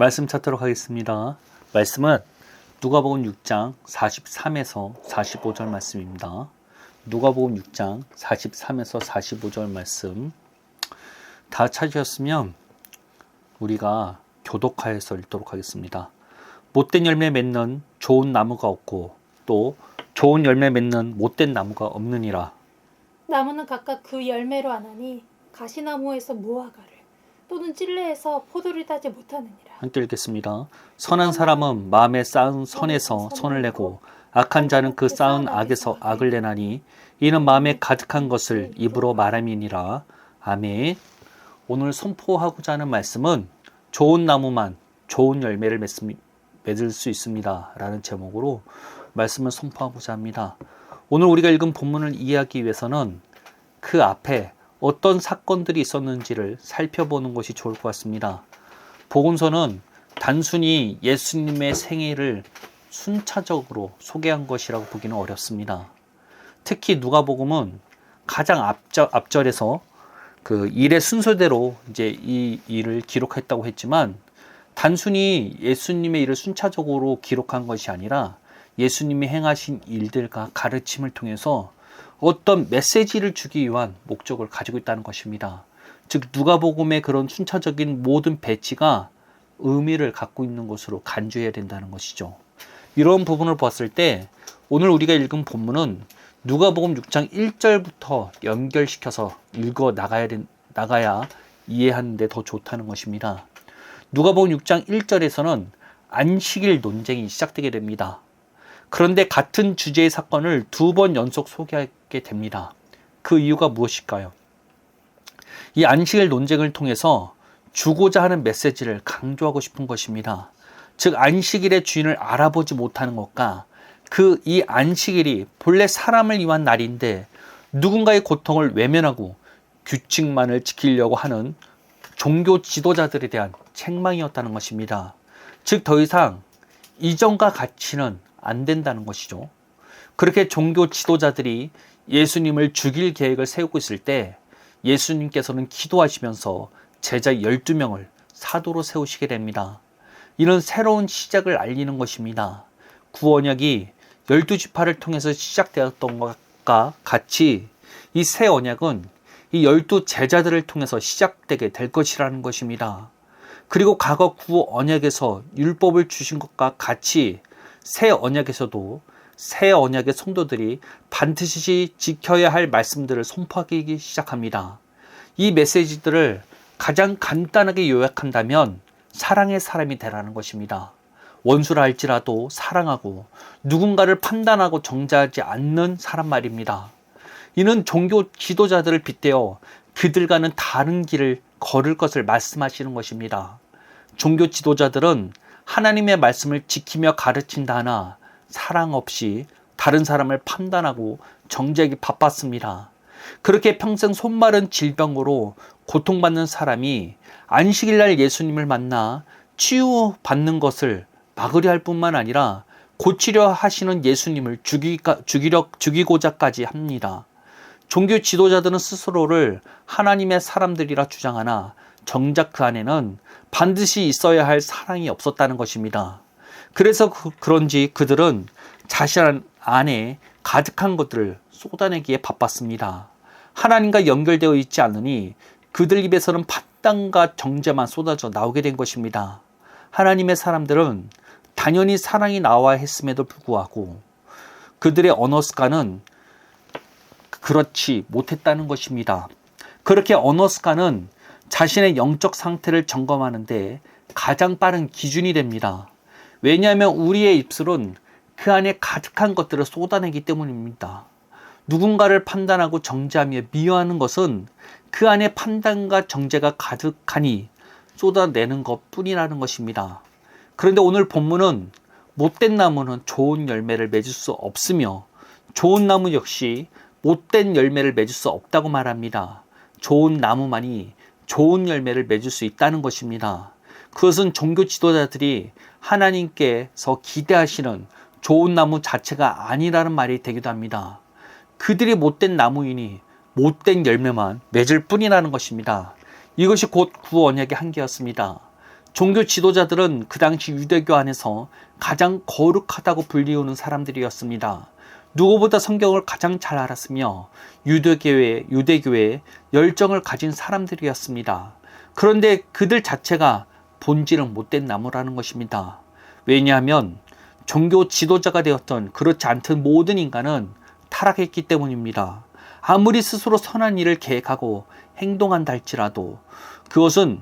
말씀 찾도록 하겠습니다. 말씀은 누가복음 6장 43에서 45절 말씀입니다. 누가복음 6장 43에서 45절 말씀 다 찾으셨으면 우리가 교독하여서 읽도록 하겠습니다. 못된 열매 맺는 좋은 나무가 없고 또 좋은 열매 맺는 못된 나무가 없느니라. 나무는 각각 그 열매로 아나니 가시나무에서 무화과를 또는 찔레에서 포도를 따지 못하느니라. 함께 읽겠습니다. 선한 사람은 마음에 쌓은 선에서 선을 내고 악한 자는 그 쌓은 악에서 악을 내나니 이는 마음에 가득한 것을 입으로 말함이니라. 아멘. 오늘 선포하고자 하는 말씀은 좋은 나무만 좋은 열매를 맺을 수 있습니다 라는 제목으로 말씀을 선포하고자 합니다. 오늘 우리가 읽은 본문을 이해하기 위해서는 그 앞에 어떤 사건들이 있었는지를 살펴보는 것이 좋을 것 같습니다. 복음서는 단순히 예수님의 생애를 순차적으로 소개한 것이라고 보기는 어렵습니다. 특히 누가복음은 가장 앞절에서 그 일의 순서대로 이제 이 일을 기록했다고 했지만 단순히 예수님의 일을 순차적으로 기록한 것이 아니라 예수님이 행하신 일들과 가르침을 통해서 어떤 메시지를 주기 위한 목적을 가지고 있다는 것입니다. 즉 누가복음의 그런 순차적인 모든 배치가 의미를 갖고 있는 것으로 간주해야 된다는 것이죠. 이런 부분을 봤을 때 오늘 우리가 읽은 본문은 누가복음 6장 1절부터 연결시켜서 읽어 나가야 이해하는 데 더 좋다는 것입니다. 누가복음 6장 1절에서는 안식일 논쟁이 시작되게 됩니다. 그런데 같은 주제의 사건을 두 번 연속 소개하게 됩니다. 그 이유가 무엇일까요? 이 안식일 논쟁을 통해서 주고자 하는 메시지를 강조하고 싶은 것입니다. 즉 안식일의 주인을 알아보지 못하는 것과 이 안식일이 본래 사람을 위한 날인데 누군가의 고통을 외면하고 규칙만을 지키려고 하는 종교 지도자들에 대한 책망이었다는 것입니다. 즉 더 이상 이전과 같이는 안 된다는 것이죠. 그렇게 종교 지도자들이 예수님을 죽일 계획을 세우고 있을 때 예수님께서는 기도하시면서 제자 12명을 사도로 세우시게 됩니다. 이는 새로운 시작을 알리는 것입니다. 구언약이 12지파를 통해서 시작되었던 것과 같이 이 새 언약은 이 12제자들을 통해서 시작되게 될 것이라는 것입니다. 그리고 과거 구언약에서 율법을 주신 것과 같이 새 언약에서도 새 언약의 성도들이 반드시 지켜야 할 말씀들을 선포하기 시작합니다. 이 메시지들을 가장 간단하게 요약한다면 사랑의 사람이 되라는 것입니다. 원수라 할지라도 사랑하고 누군가를 판단하고 정죄하지 않는 사람 말입니다. 이는 종교 지도자들을 빗대어 그들과는 다른 길을 걸을 것을 말씀하시는 것입니다. 종교 지도자들은 하나님의 말씀을 지키며 가르친다 하나 사랑 없이 다른 사람을 판단하고 정죄하기 바빴습니다. 그렇게 평생 손마른 질병으로 고통받는 사람이 안식일날 예수님을 만나 치유받는 것을 막으려 할 뿐만 아니라 고치려 하시는 예수님을 죽이고자까지 합니다. 종교 지도자들은 스스로를 하나님의 사람들이라 주장하나 정작 그 안에는 반드시 있어야 할 사랑이 없었다는 것입니다. 그래서 그런지 그들은 자신 안에 가득한 것들을 쏟아내기에 바빴습니다. 하나님과 연결되어 있지 않으니 그들 입에서는 판단과 정죄만 쏟아져 나오게 된 것입니다. 하나님의 사람들은 당연히 사랑이 나와야 했음에도 불구하고 그들의 언어 습관은 그렇지 못했다는 것입니다. 그렇게 언어 습관은 자신의 영적 상태를 점검하는데 가장 빠른 기준이 됩니다. 왜냐하면 우리의 입술은 그 안에 가득한 것들을 쏟아내기 때문입니다. 누군가를 판단하고 정죄하며 미워하는 것은 그 안에 판단과 정죄가 가득하니 쏟아내는 것뿐이라는 것입니다. 그런데 오늘 본문은 못된 나무는 좋은 열매를 맺을 수 없으며 좋은 나무 역시 못된 열매를 맺을 수 없다고 말합니다. 좋은 나무만이 좋은 열매를 맺을 수 있다는 것입니다. 그것은 종교 지도자들이 하나님께서 기대하시는 좋은 나무 자체가 아니라는 말이 되기도 합니다. 그들이 못된 나무이니 못된 열매만 맺을 뿐이라는 것입니다. 이것이 곧 구언약의 한계였습니다. 종교 지도자들은 그 당시 유대교 안에서 가장 거룩하다고 불리우는 사람들이었습니다. 누구보다 성경을 가장 잘 알았으며 유대교에 열정을 가진 사람들이었습니다. 그런데 그들 자체가 본질은 못된 나무라는 것입니다. 왜냐하면 종교 지도자가 되었던 그렇지 않던 모든 인간은 타락했기 때문입니다. 아무리 스스로 선한 일을 계획하고 행동한다 할지라도 그것은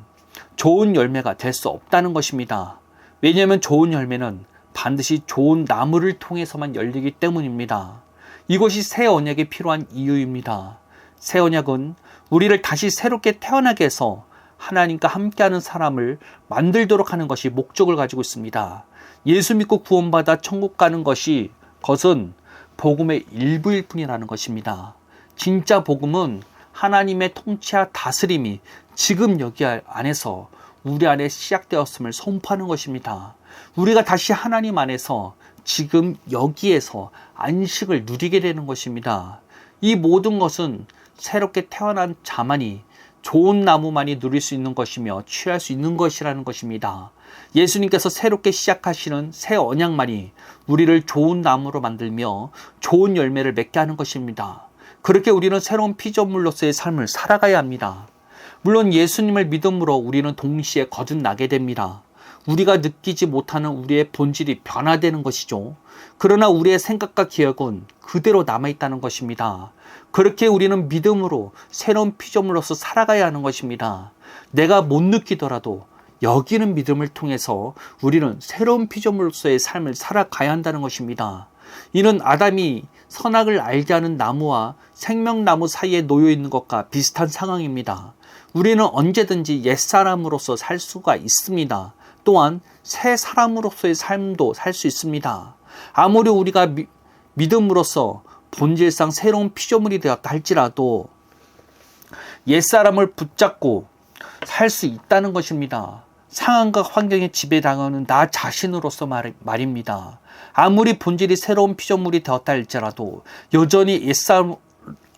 좋은 열매가 될 수 없다는 것입니다. 왜냐하면 좋은 열매는 반드시 좋은 나무를 통해서만 열리기 때문입니다. 이것이 새 언약에 필요한 이유입니다. 새 언약은 우리를 다시 새롭게 태어나게 해서 하나님과 함께하는 사람을 만들도록 하는 것이 목적을 가지고 있습니다. 예수 믿고 구원받아 천국 가는 것은 복음의 일부일 뿐이라는 것입니다. 진짜 복음은 하나님의 통치와 다스림이 지금 여기 안에서 우리 안에 시작되었음을 선포하는 것입니다. 우리가 다시 하나님 안에서 지금 여기에서 안식을 누리게 되는 것입니다. 이 모든 것은 새롭게 태어난 자만이 좋은 나무만이 누릴 수 있는 것이며 취할 수 있는 것이라는 것입니다. 예수님께서 새롭게 시작하시는 새 언약만이 우리를 좋은 나무로 만들며 좋은 열매를 맺게 하는 것입니다. 그렇게 우리는 새로운 피조물로서의 삶을 살아가야 합니다. 물론 예수님을 믿음으로 우리는 동시에 거듭나게 됩니다. 우리가 느끼지 못하는 우리의 본질이 변화되는 것이죠. 그러나 우리의 생각과 기억은 그대로 남아있다는 것입니다. 그렇게 우리는 믿음으로 새로운 피조물로서 살아가야 하는 것입니다. 내가 못 느끼더라도 여기는 믿음을 통해서 우리는 새로운 피조물로서의 삶을 살아가야 한다는 것입니다. 이는 아담이 선악을 알게 하는 나무와 생명나무 사이에 놓여 있는 것과 비슷한 상황입니다. 우리는 언제든지 옛사람으로서 살 수가 있습니다. 또한 새 사람으로서의 삶도 살 수 있습니다. 아무리 우리가 믿음으로써 본질상 새로운 피조물이 되었다 할지라도 옛사람을 붙잡고 살 수 있다는 것입니다. 상황과 환경에 지배당하는 나 자신으로서 말입니다. 아무리 본질이 새로운 피조물이 되었다 할지라도 여전히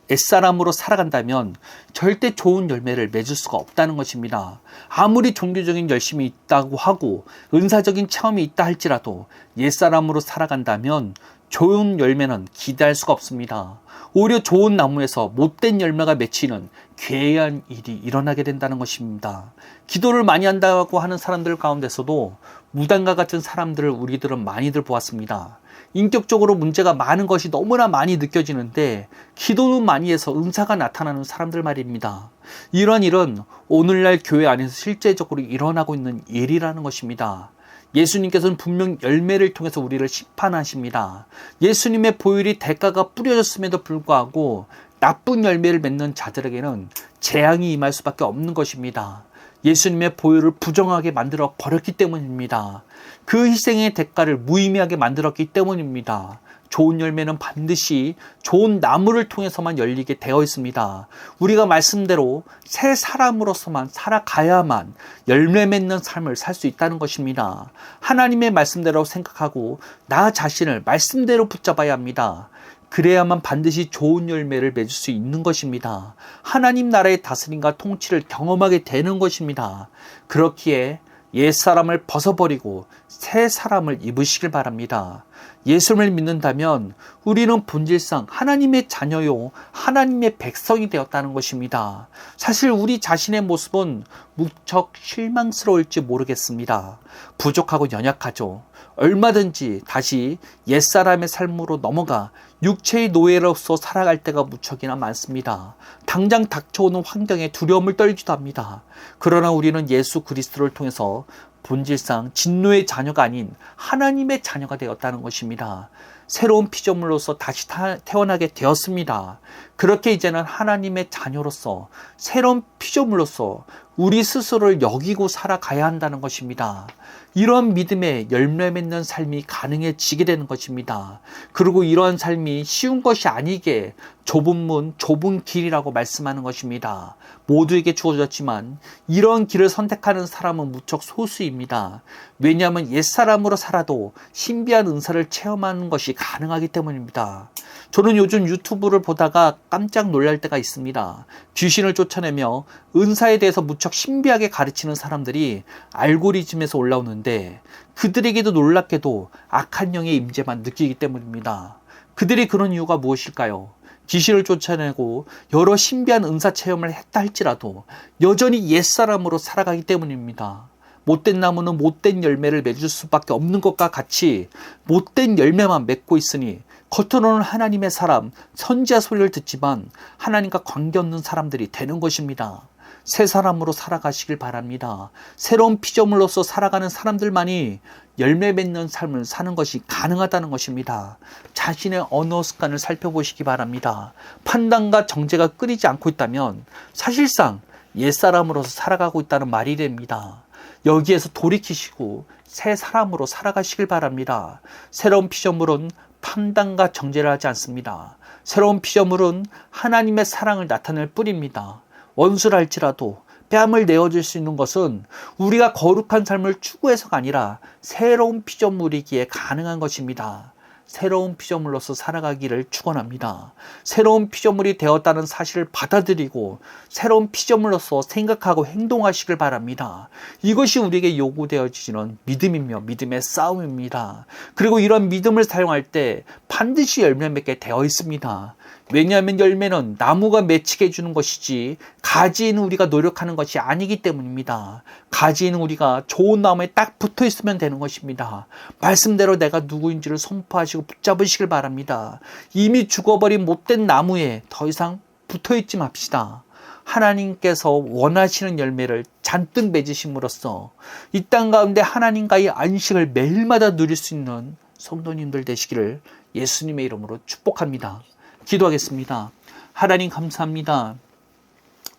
옛사람으로 살아간다면 절대 좋은 열매를 맺을 수가 없다는 것입니다. 아무리 종교적인 열심이 있다고 하고 은사적인 체험이 있다 할지라도 옛사람으로 살아간다면 좋은 열매는 기대할 수가 없습니다. 오히려 좋은 나무에서 못된 열매가 맺히는 괴이한 일이 일어나게 된다는 것입니다. 기도를 많이 한다고 하는 사람들 가운데서도 무당과 같은 사람들을 우리들은 많이들 보았습니다. 인격적으로 문제가 많은 것이 너무나 많이 느껴지는데 기도는 많이 해서 은사가 나타나는 사람들 말입니다. 이런 일은 오늘날 교회 안에서 실제적으로 일어나고 있는 일이라는 것입니다. 예수님께서는 분명 열매를 통해서 우리를 심판하십니다. 예수님의 보혈이 대가가 뿌려졌음에도 불구하고 나쁜 열매를 맺는 자들에게는 재앙이 임할 수밖에 없는 것입니다. 예수님의 보혈을 부정하게 만들어 버렸기 때문입니다. 그 희생의 대가를 무의미하게 만들었기 때문입니다. 좋은 열매는 반드시 좋은 나무를 통해서만 열리게 되어 있습니다. 우리가 말씀대로 새 사람으로서만 살아가야만 열매 맺는 삶을 살 수 있다는 것입니다. 하나님의 말씀대로 생각하고 나 자신을 말씀대로 붙잡아야 합니다. 그래야만 반드시 좋은 열매를 맺을 수 있는 것입니다. 하나님 나라의 다스림과 통치를 경험하게 되는 것입니다. 그렇기에 옛사람을 벗어버리고 새 사람을 입으시길 바랍니다. 예수를 믿는다면 우리는 본질상 하나님의 자녀요 하나님의 백성이 되었다는 것입니다. 사실 우리 자신의 모습은 무척 실망스러울지 모르겠습니다. 부족하고 연약하죠. 얼마든지 다시 옛사람의 삶으로 넘어가 육체의 노예로서 살아갈 때가 무척이나 많습니다. 당장 닥쳐오는 환경에 두려움을 떨기도 합니다. 그러나 우리는 예수 그리스도를 통해서 본질상 진노의 자녀가 아닌 하나님의 자녀가 되었다는 것입니다. 새로운 피조물로서 다시 태어나게 되었습니다. 그렇게 이제는 하나님의 자녀로서 새로운 피조물로서 우리 스스로를 여기고 살아가야 한다는 것입니다. 이러한 믿음에 열매 맺는 삶이 가능해지게 되는 것입니다. 그리고 이러한 삶이 쉬운 것이 아니게 좁은 문, 좁은 길이라고 말씀하는 것입니다. 모두에게 주어졌지만 이런 길을 선택하는 사람은 무척 소수입니다. 왜냐하면 옛사람으로 살아도 신비한 은사를 체험하는 것이 가능하기 때문입니다. 저는 요즘 유튜브를 보다가 깜짝 놀랄 때가 있습니다. 귀신을 쫓아내며 은사에 대해서 무척 무척 신비하게 가르치는 사람들이 알고리즘에서 올라오는데 그들에게도 놀랍게도 악한 영의 임재만 느끼기 때문입니다. 그들이 그런 이유가 무엇일까요? 귀신을 쫓아내고 여러 신비한 은사 체험을 했다 할지라도 여전히 옛사람으로 살아가기 때문입니다. 못된 나무는 못된 열매를 맺을 수밖에 없는 것과 같이 못된 열매만 맺고 있으니 겉으로는 하나님의 사람, 선지자 소리를 듣지만 하나님과 관계없는 사람들이 되는 것입니다. 새 사람으로 살아가시길 바랍니다. 새로운 피조물로서 살아가는 사람들만이 열매 맺는 삶을 사는 것이 가능하다는 것입니다. 자신의 언어 습관을 살펴보시기 바랍니다. 판단과 정죄가 끊이지 않고 있다면 사실상 옛사람으로서 살아가고 있다는 말이 됩니다. 여기에서 돌이키시고 새 사람으로 살아가시길 바랍니다. 새로운 피조물은 판단과 정죄를 하지 않습니다. 새로운 피조물은 하나님의 사랑을 나타낼 뿐입니다. 원수를 할지라도 뺨을 내어줄 수 있는 것은 우리가 거룩한 삶을 추구해서가 아니라 새로운 피조물이기에 가능한 것입니다. 새로운 피조물로서 살아가기를 축원합니다. 새로운 피조물이 되었다는 사실을 받아들이고 새로운 피조물로서 생각하고 행동하시길 바랍니다. 이것이 우리에게 요구되어지는 믿음이며 믿음의 싸움입니다. 그리고 이런 믿음을 사용할 때 반드시 열매 맺게 되어 있습니다. 왜냐하면 열매는 나무가 맺히게 해주는 것이지 가지는 우리가 노력하는 것이 아니기 때문입니다. 가지는 우리가 좋은 나무에 딱 붙어 있으면 되는 것입니다. 말씀대로 내가 누구인지를 선포하시고 붙잡으시길 바랍니다. 이미 죽어버린 못된 나무에 더 이상 붙어 있지 맙시다. 하나님께서 원하시는 열매를 잔뜩 맺으심으로써 이 땅 가운데 하나님과의 안식을 매일마다 누릴 수 있는 성도님들 되시기를 예수님의 이름으로 축복합니다. 기도하겠습니다. 하나님 감사합니다.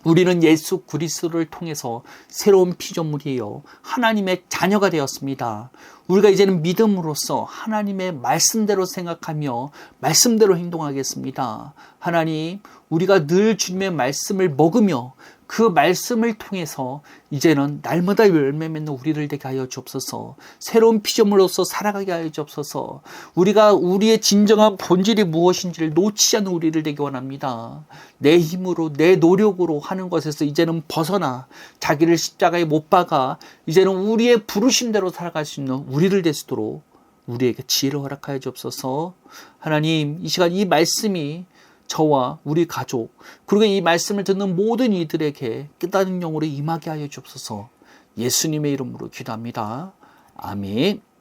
우리는 예수 그리스도를 통해서 새로운 피조물이에요. 하나님의 자녀가 되었습니다. 우리가 이제는 믿음으로써 하나님의 말씀대로 생각하며 말씀대로 행동하겠습니다. 하나님, 우리가 늘 주님의 말씀을 먹으며 그 말씀을 통해서 이제는 날마다 열매 맺는 우리를 되게 하여 주옵소서. 새로운 피조물로서 살아가게 하여 주옵소서. 우리가 우리의 진정한 본질이 무엇인지를 놓치지 않는 우리를 되게 원합니다. 내 힘으로 내 노력으로 하는 것에서 이제는 벗어나 자기를 십자가에 못 박아 이제는 우리의 부르심대로 살아갈 수 있는 우리를 될 수 있도록 우리에게 지혜를 허락하여 주옵소서. 하나님, 이 시간 이 말씀이 저와 우리 가족 그리고 이 말씀을 듣는 모든 이들에게 깨달은 영으로 임하게 하여 주옵소서. 예수님의 이름으로 기도합니다. 아멘.